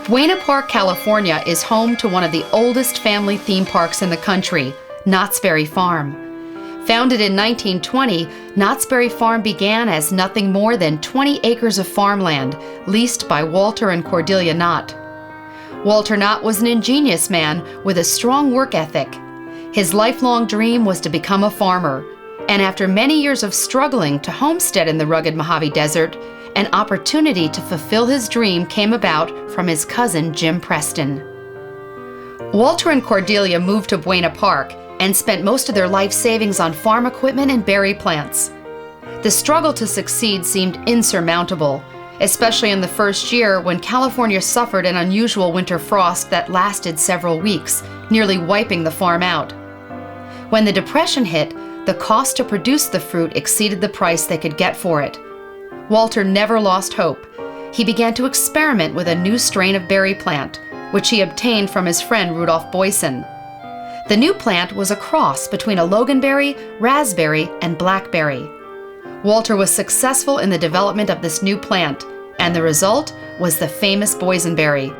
Buena Park, California is home to one of the oldest family theme parks in the country, Knott's Berry Farm. Founded in 1920, Knott's Berry Farm began as nothing more than 20 acres of farmland leased by Walter and Cordelia Knott. Walter Knott was an ingenious man with a strong work ethic. His lifelong dream was to become a farmer, and after many years of struggling to homestead in the rugged Mojave Desert, an opportunity to fulfill his dream came about from his cousin Jim Preston. Walter and Cordelia moved to Buena Park and spent most of their life savings on farm equipment and berry plants. The struggle to succeed seemed insurmountable, especially in the first year when California suffered an unusual winter frost that lasted several weeks, nearly wiping the farm out. When the Depression hit, the cost to produce the fruit exceeded the price they could get for it. Walter never lost hope. He began to experiment with a new strain of berry plant, which he obtained from his friend Rudolph Boysen. The new plant was a cross between a loganberry, raspberry, and blackberry. Walter was successful in the development of this new plant, and the result was the famous Boysenberry.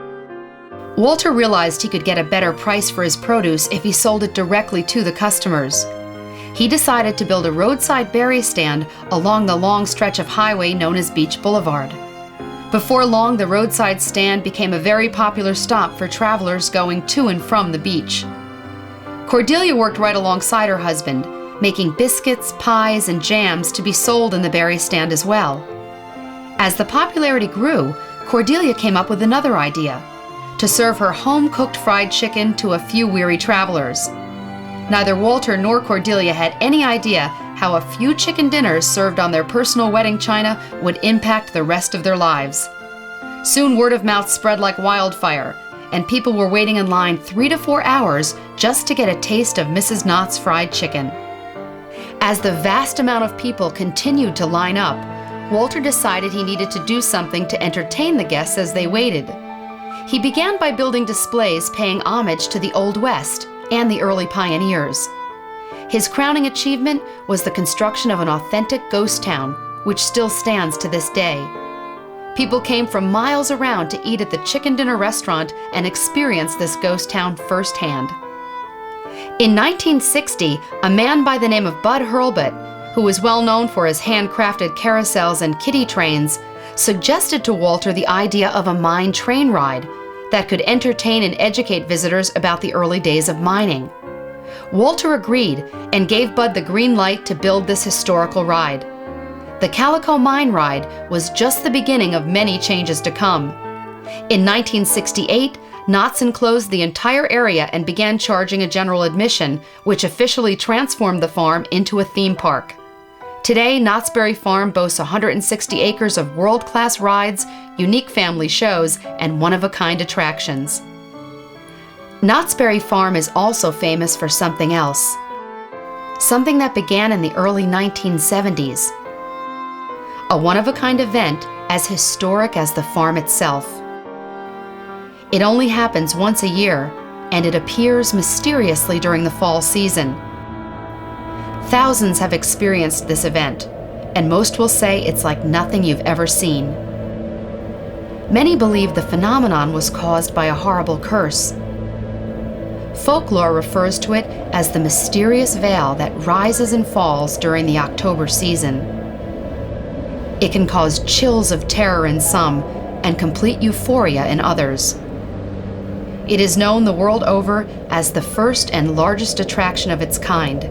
Walter realized he could get a better price for his produce if he sold it directly to the customers. He decided to build a roadside berry stand along the long stretch of highway known as Beach Boulevard. Before long, the roadside stand became a very popular stop for travelers going to and from the beach. Cordelia worked right alongside her husband, making biscuits, pies, and jams to be sold in the berry stand as well. As the popularity grew, Cordelia came up with another idea: to serve her home-cooked fried chicken to a few weary travelers. Neither Walter nor Cordelia had any idea how a few chicken dinners served on their personal wedding china would impact the rest of their lives. Soon word of mouth spread like wildfire, and people were waiting in line 3 to 4 hours just to get a taste of Mrs. Knott's fried chicken. As the vast amount of people continued to line up, Walter decided he needed to do something to entertain the guests as they waited. He began by building displays paying homage to the Old West and the early pioneers. His crowning achievement was the construction of an authentic ghost town, which still stands to this day. People came from miles around to eat at the chicken dinner restaurant and experience this ghost town firsthand. In 1960, a man by the name of Bud Hurlbut, who was well known for his handcrafted carousels and kiddie trains, suggested to Walter the idea of a mine train ride that could entertain and educate visitors about the early days of mining. Walter agreed and gave Bud the green light to build this historical ride. The Calico Mine Ride was just the beginning of many changes to come. In 1968, Knott's enclosed the entire area and began charging a general admission, which officially transformed the farm into a theme park. Today, Knott's Berry Farm boasts 160 acres of world-class rides, unique family shows, and one-of-a-kind attractions. Knott's Berry Farm is also famous for something else. Something that began in the early 1970s. A one-of-a-kind event as historic as the farm itself. It only happens once a year, and it appears mysteriously during the fall season. Thousands have experienced this event, and most will say it's like nothing you've ever seen. Many believe the phenomenon was caused by a horrible curse. Folklore refers to it as the mysterious veil that rises and falls during the October season. It can cause chills of terror in some and complete euphoria in others. It is known the world over as the first and largest attraction of its kind.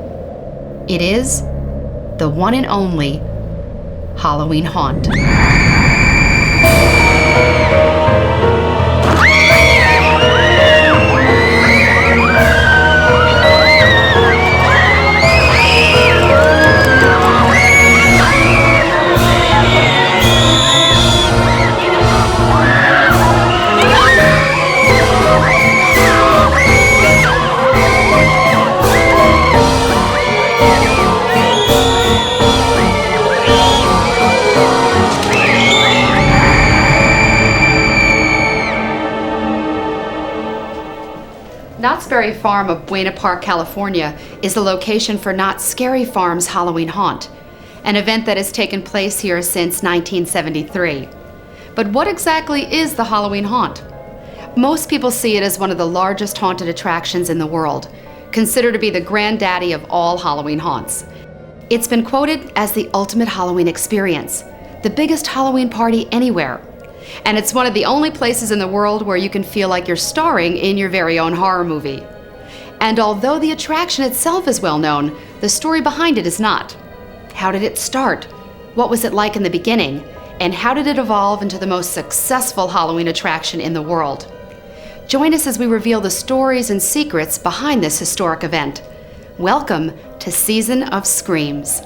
It is the one and only Halloween Haunt. Knott's Berry Farm of Buena Park, California is the location for Knott's Scary Farm's Halloween Haunt, an event that has taken place here since 1973. But what exactly is the Halloween Haunt? Most people see it as one of the largest haunted attractions in the world, considered to be the granddaddy of all Halloween haunts. It's been quoted as the ultimate Halloween experience, the biggest Halloween party anywhere. And it's one of the only places in the world where you can feel like you're starring in your very own horror movie. And although the attraction itself is well known, the story behind it is not. How did it start? What was it like in the beginning? And how did it evolve into the most successful Halloween attraction in the world? Join us as we reveal the stories and secrets behind this historic event. Welcome to Season of Screams.